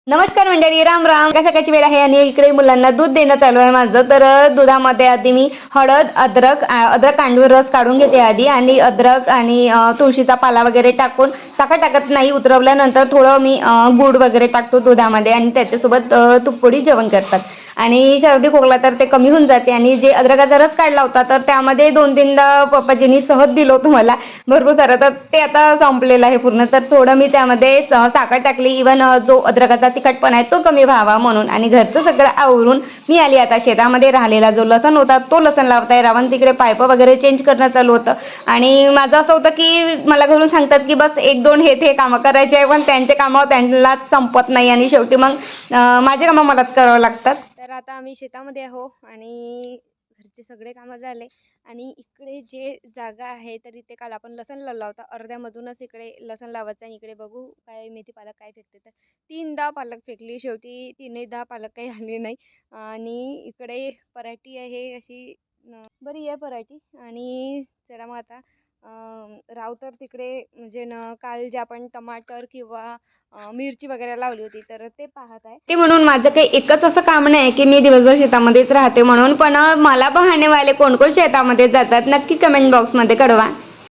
नमस्कार मंडळी, राम राम. सकाळची वेळ आहे आणि इकडे मुलांना दूध देणं चालू आहे माझं. तर दुधामध्ये आधी मी हळद, अद्रक कांडून रस काढून घेते आधी, आणि अद्रक आणि तुळशीचा पाला वगैरे टाकून, साखर टाकत नाही, उतरवल्यानंतर थोडं मी गूळ वगैरे टाकतो दुधामध्ये, आणि त्याच्यासोबत तुपपोळी जेवण करतात. आणि सर्दी खोकला तर ते कमी होऊन जाते. आणि जे अद्रकाचा रस काढला होता तर त्यामध्ये 2-3दा पप्पाजींनी सहज दिलं होतं मला, भरपूर सारं. तर ते आता संपलेलं आहे पूर्ण. तर थोडं मी त्यामध्ये साखर टाकली. इवन जो अद्रकाचा तिखटपणा आहे तो कमी व्हावा म्हणून. आणि घरचं सगळं आवरून मी आली आता शेतामध्ये. राहिलेला जो लसण होता तो लसण लावताय. रावण तिकडे पाईप वगैरे चेंज करणं चालू होतं. आणि माझं असं होतं की मला घरून सांगतात की बस 1-2 हे कामं करायचे आहे, पण त्यांचे कामं त्यांनाच संपत नाही, आणि शेवटी मग माझे कामं मलाच करावं लागतात. तर आता आम्ही शेतामध्ये आहो आणि घरचे सगळे कामं झाले. आणि इकडे जे जागा आहे तर इथे काल आपण लसण लावला होता. अर्ध्यामधूनच इकडे लसण लावायचं, आणि इकडे बघू काय मेथी पालक काय फेकते. तर 3दा पालक फेकली, शेवटी 3दा पालक काही आली नाही. आणि इकडे पराठी आहे अशी बरी आहे पराठी. आणि चला मग आता राव तर तिकडे म्हणजे काल जे आपण टमाटर किंवा मिरची वगैरे लावली होती तर ते पाहत आहे. ते म्हणून माझं काही एकच असं काम नाही की मी दिवसभर शेतामध्येच राहते म्हणून. पण मला पाहणेवाले कोण कोण शेतामध्ये जातात नक्की कमेंट बॉक्समध्ये कळवा.